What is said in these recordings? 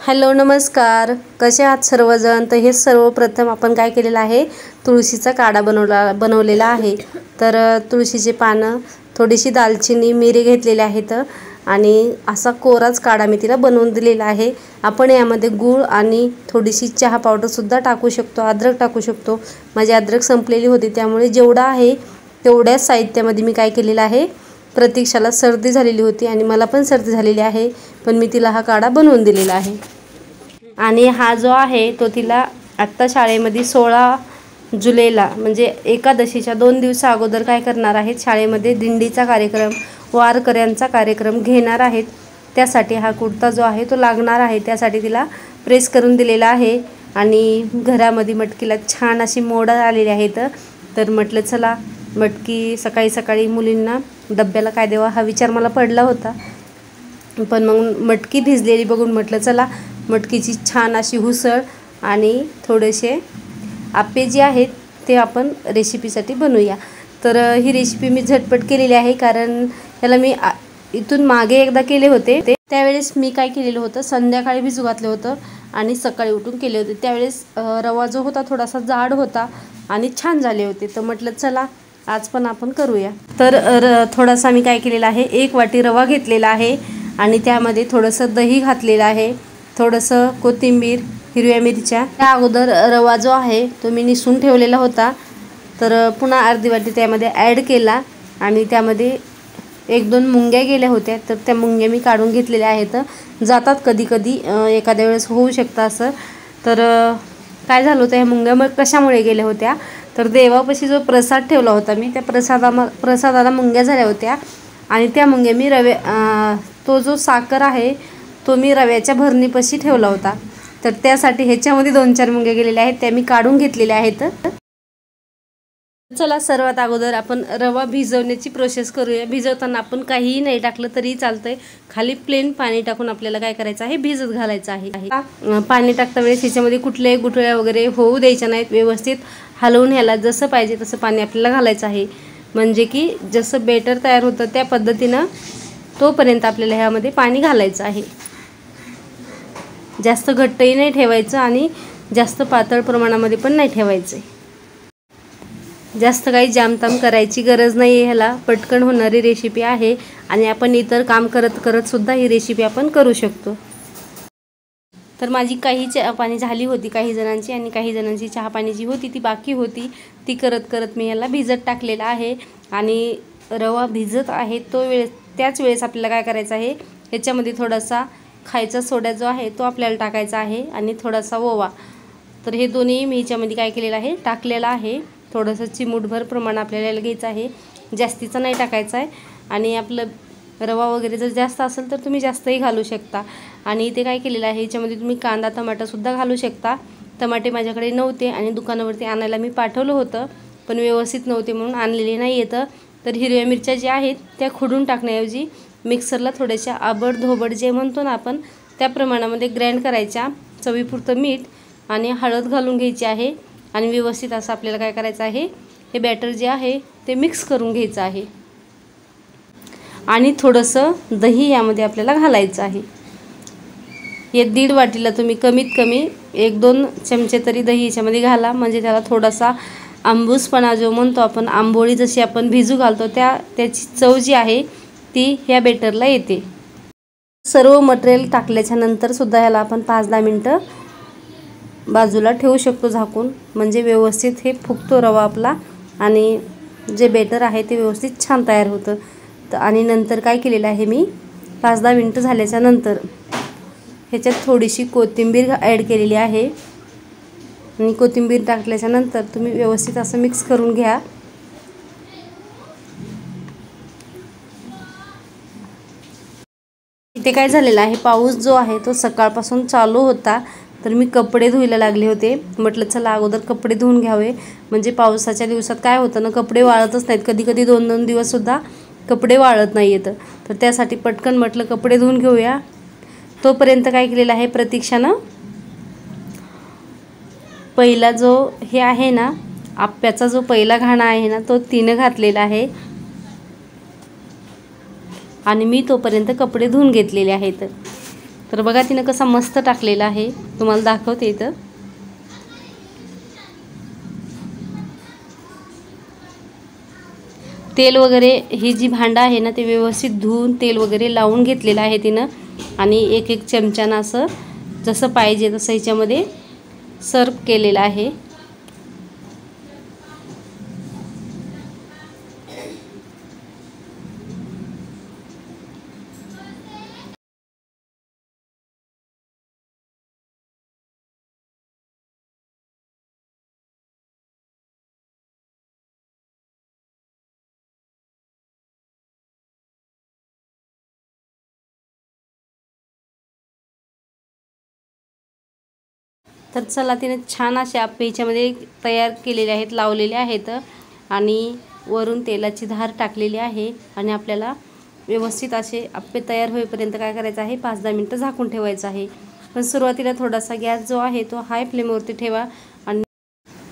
Hello नमस्कार, कसे आहात सर्वजण। तर हे सर्वप्रथम आपण काय केलेलं आहे, तुळशीचा काढा बनवलेला आहे। तर तुळशीचे पानं, थोडीशी दालचिनी, मिरी घेतलेले आहेत आणि असा कोराच काढा मी तिला बनवून दिलेला आहे। आपण यामध्ये गूळ आणि थोडीशी चहा पावडर सुद्धा टाकू शकतो, अद्रक टाकू शकतो। माझी अद्रक संपलेली होती, त्यामुळे जेवढा आहे तेवढ्याच साहित्यामध्ये मी काय केलेलं आहे, प्रतीक्षाला सर्दी झालेली होती आणि मला पण सर्दी झालेली आहे, पण मी तिला हा काढा बनवून दिलेला आहे। आणि हा जो आहे तो तिला आत्ता शाळेमध्ये 16 जुलैला म्हणजे एकादशीच्या 2 दिवसा अगोदर काय करणार आहेत, शाळेमध्ये दिंडीचा कार्यक्रम, वारकऱ्यांचा कार्यक्रम घेणार आहेत। त्यासाठी हा कुर्ता जो आहे तो लागणार आहे, त्यासाठी तिला प्रेस करून दिलेला आहे। आणि घरामध्ये मटकीला छान अशी मोड आलेली आहेत। तर म्हटलं चला मटकी सकाळी सकाळी मुलींना डब्याला काय देवा हा विचार मला पडला होता, पण मग मटकी भिजलेली बघून म्हटलं चला मटकीची छान अशी हुसळ आणि थोडेसे आप्पे जे आहेत ते आपण रेसिपीसाठी बनवूया। तर ही रेसिपी मी झटपट केलेली आहे, कारण त्याला मी इथून मागे एकदा केले होते। त्यावेळेस मी काय केलेलं होतं, संध्याकाळी भिजू घातलं होतं आणि सकाळी उठून केले होते। त्यावेळेस रवा जो होता थोडासा जाड होता आणि छान झाले होते। तर म्हटलं चला आज पण आपण करूया। तर थोडासा मी काय केलेला आहे, 1 वाटी रवा घेतलेला आहे आणि त्यामध्ये थोडंसं दही घातलेलं आहे, थोडंसं कोथिंबीर, हिरव्या मिरच्या। त्या अगोदर रवा जो आहे तो मी निसून ठेवलेला होता, तर पुन्हा अर्धी वाटी त्यामध्ये ॲड केला आणि त्यामध्ये 1-2 मुंग्या गेल्या होत्या, तर त्या मुंग्या मी काढून घेतलेल्या आहेत। जातात कधी कधी, एखाद्या वेळेस होऊ शकतं असं। तर काय झालं होतं, ह्या मुंग्या मग कशामुळे गेल्या होत्या, तर देवापाशी जो प्रसाद ठेवला होता मी, त्या प्रसादाला मुंग्या झाल्या होत्या आणि त्या मुंग्या मी तो जो साखर आहे तो मी रव्याच्या भरणीपाशी ठेवला होता, तर त्यासाठी ह्याच्यामध्ये 2-4 मुंग्या गेलेल्या आहेत, त्या मी काढून घेतलेल्या आहेत। चला सर्वात अगोदर आपण रवा भिजवण्याची प्रोसेस करूया। भिजवताना आपण काहीही नाही टाकलं तरी चालतंय, खाली प्लेन पाणी टाकून आपल्याला काय करायचं आहे, भिजत घालायचं आहे। पाणी टाकता वेळेस ह्याच्यामध्ये कुठल्याही गुठळ्या वगैरे होऊ द्यायच्या नाहीत, व्यवस्थित हलवून ह्याला जसं पाहिजे तसं पाणी आपल्याला घालायचं आहे, म्हणजे की जसं बेटर तयार होतं त्या पद्धतीनं तोपर्यंत आपल्याला ह्यामध्ये पाणी घालायचं आहे। जास्त घट्टही नाही ठेवायचं आणि जास्त पातळ प्रमाणामध्ये पण नाही ठेवायचं। जास्त काही जामताम करायची गरज नाही आहे, ह्याला पटकन होणारी रेसिपी आहे आणि आपण इतर काम करत करत सुद्धा ही रेसिपी आपण करू शकतो। तर माझी काही चहापाणी झाली होती काही जणांची, आणि काही जणांची चहापाणी जी होती ती बाकी होती, ती करत करत मी ह्याला भिजत टाकलेला आहे। आणि रवा भिजत आहे त्याच वेळेस आपल्याला काय करायचं आहे, ह्याच्यामध्ये थोडासा खायचा सोडा जो आहे तो आपल्याला टाकायचा आहे आणि थोडासा ओवा। तर हे दोन्ही मी ह्याच्यामध्ये काय केलेलं आहे, टाकलेलं आहे। थोडंसं चिमूटभर प्रमाण आपल्याला घ्यायचं आहे, जास्तीचं नाही टाकायचं आहे। आणि आपलं रवा वगैरे जर जास्त असेल तर तुम्ही जास्तही घालू शकता। आणि इथे काय केलेलं आहे, ह्याच्यामध्ये तुम्ही कांदा टमाटासुद्धा घालू शकता। टमाटे माझ्याकडे नव्हते आणि दुकानावरती आणायला मी पाठवलं होतं, पण व्यवस्थित नव्हते म्हणून आणलेले नाही येतं। तर हिरव्या मिरच्या ज्या आहेत त्या खुडून टाकण्याऐवजी मिक्सरला थोड्याशा आबड-धोबड जे म्हणतो ना आपण, त्या प्रमाणामध्ये ग्राइंड करायच्या। चवीपुरतं मीठ आणि हळद घालून घ्यायची आहे आणि व्यवस्थित असं आपल्याला काय करायचं आहे, हे बॅटर जे आहे ते मिक्स करून घ्यायचं आहे आणि थोडंसं दही यामध्ये आपल्याला घालायचं आहे। हे 1.5 वाटीला तुम्ही कमीत कमी 1-2 चमचे तरी दही याच्यामध्ये घाला, म्हणजे त्याला थोडासा आंबूसपणा जो म्हणतो आपण, आंबोळी जशी आपण भिजू घालतो त्याची चव जी आहे ती ह्या बेटरला येते। सर्व मटेरियल टाकल्याच्या नंतर सुद्धा ह्याला आपण 5-10 मिनटं बाजूला ठेवू शकतो झाकून, म्हणजे व्यवस्थित हे फुगतो रवा आपला आणि जे बेटर आहे ते व्यवस्थित छान तयार होतं। आणि नंतर काय केलेलं आहे, मी 5-10 मिनटं झाल्याच्या नंतर ह्याच्यात थोडीशी कोथिंबीर ॲड केलेली आहे आणि कोथिंबीर टाकल्याच्या नंतर तुम्ही व्यवस्थित असं मिक्स करून घ्या। इथे काय झालेलं आहे, पाऊस जो आहे तो सकाळपासून चालू होता, तर मी कपडे धुवायला लागले होते। म्हटलं चला अगोदर कपडे धुवून घ्यावे, म्हणजे पावसाच्या दिवसात काय होतं ना, कपडे वाळतच नाहीत, कधी कधी 2-2 दिवससुद्धा कपडे वाळत नाही आहेत। तर त्यासाठी पटकन म्हटलं कपडे धुवून घेऊया। तोपर्यंत काय केलेलं आहे, प्रतीक्षानं पहिला जो हे आहे ना, आप्याचा जो पहिला घाणा आहे ना तो तिनं घातलेला आहे आणि मी तोपर्यंत कपडे धुवून घेतलेले आहेत। तर बघा तिनं कसा मस्त टाकलेला आहे, तुम्हाला दाखवते इथं. तेल वगैरे ही जी भांडं आहे ना ते व्यवस्थित धुवून तेल वगैरे लावून घेतलेलं आहे तिनं आणि एक एक चमच्यानं असं जसं पाहिजे तसं ह्याच्यामध्ये सर्व केलेलं आहे. तर चला तिने छान असे आप्पे ह्याच्यामध्ये तयार केलेले आहेत, लावलेले आहेत आणि वरून तेलाची धार टाकलेली आहे आणि आपल्याला व्यवस्थित असे आप्पे तयार होईपर्यंत काय करायचं आहे, 5-10 मिनटं झाकून ठेवायचं आहे. पण सुरुवातीला थोडासा गॅस जो आहे तो हाय फ्लेमवरती ठेवा आणि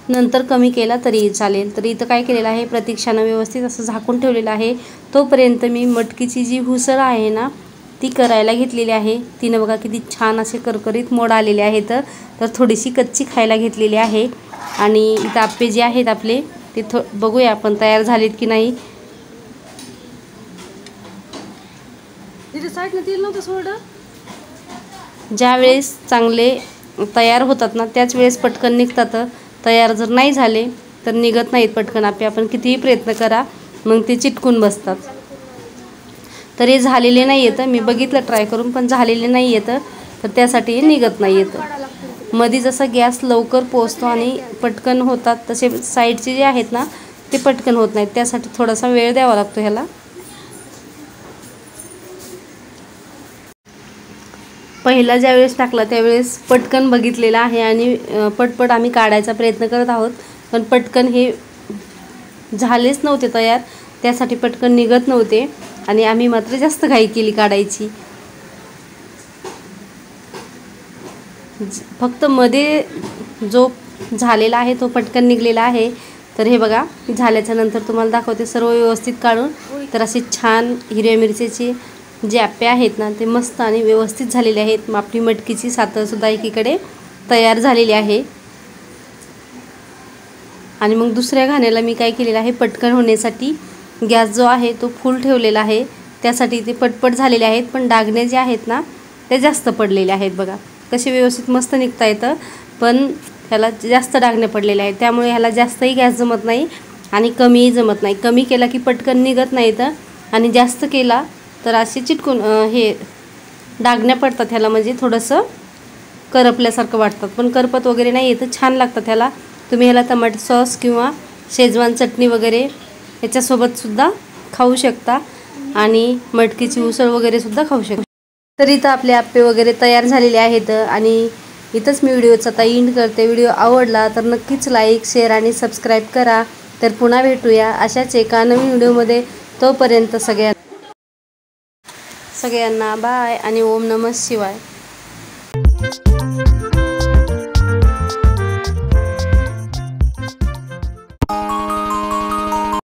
नंतर कमी केला तरी चालेल. तर इथं काय केलेलं आहे, प्रतीक्षानं व्यवस्थित असं झाकून ठेवलेलं आहे. तोपर्यंत मी मटकीची जी हुसळ आहे ना ती करायला घेतलेली आहे. तिनं बघा किती छान असे करकरीत मोड आलेले आहेत. तर थोडीशी कच्ची खायला घेतलेली आहे आणि इथं आप्पे जे आहेत आपले ते बघूया आपण तयार झालेत की नाही. ज्यावेळेस चांगले तयार होतात ना त्याच वेळेस पटकन निघतात. तयार जर नाही झाले तर निघत नाहीत पटकन आप्पे. आपण कितीही प्रयत्न करा मग ते चिटकून बसतात. तर हे झालेले नाही आहेत, मी बघितलं ट्राय करून पण झालेले नाही आहेत. तर त्यासाठी हे निघत नाही आहेत. मध्ये जसा गॅस लवकर पोचतो आणि पटकन होतात तसे साईडचे जे आहेत ना ते पटकन होत नाहीत. त्यासाठी थोडासा वेळ द्यावा लागतो ह्याला. पहिला ज्यावेळेस टाकला त्यावेळेस पटकन बघितलेला आहे आणि पटपट आम्ही काढायचा प्रयत्न करत आहोत. पण पटकन हे झालेच नव्हते तयार, त्यासाठी पटकन निघत नव्हते आणि आम्ही मात्र जास्त घाई केली काढायची. फक्त मध्ये जो झालेला आहे तो पटकन निघलेला आहे. तर हे बघा झाल्याच्या नंतर तुम्हाला दाखवते सर्व व्यवस्थित काढून. तर असे छान हिरव्या मिरचीचे जे आप्पे आहेत ना ते मस्त आणि व्यवस्थित झालेले आहेत. मग आपली मटकीची सातळसुद्धा एकीकडे तयार झालेली आहे. आणि मग दुसऱ्या घाण्याला मी काय केलेलं आहे, पटकन होण्यासाठी गॅस जो आहे तो फुल ठेवलेला आहे. त्यासाठी ते पटपट झालेले आहेत. पण डागणे जे आहेत ना ते जास्त पडलेले आहेत. बघा कसे व्यवस्थित मस्त निघता येतं पण ह्याला जास्त डागणे पडलेले आहेत. त्यामुळे ह्याला जास्तही गॅस जमत नाही आणि कमीही जमत नाही. कमी केला की पटकन निघत नाहीत आणि जास्त केला तर असे चिटकून हे डागण्या पडतात ह्याला, म्हणजे थोडंसं करपल्यासारखं वाटतात. पण करपत वगैरे नाही येतं, छान लागतात ह्याला. तुम्ही ह्याला टमाटर सॉस किंवा शेजवान चटणी वगैरे ह्याच्यासोबतसुद्धा खाऊ शकता आणि मटकीची उसळ वगैरे सुद्धा खाऊ शकता. तर इथं आपले आप्पे वगैरे तयार झालेले आहेत आणि इथंच मी व्हिडिओचा आता एंड करते. व्हिडिओ आवडला तर नक्कीच लाईक, शेअर आणि सबस्क्राईब करा. तर पुन्हा भेटूया अशाच एका नवीन व्हिडिओमध्ये. तोपर्यंत सगळ्यांना बाय आणि ओम नमः शिवाय.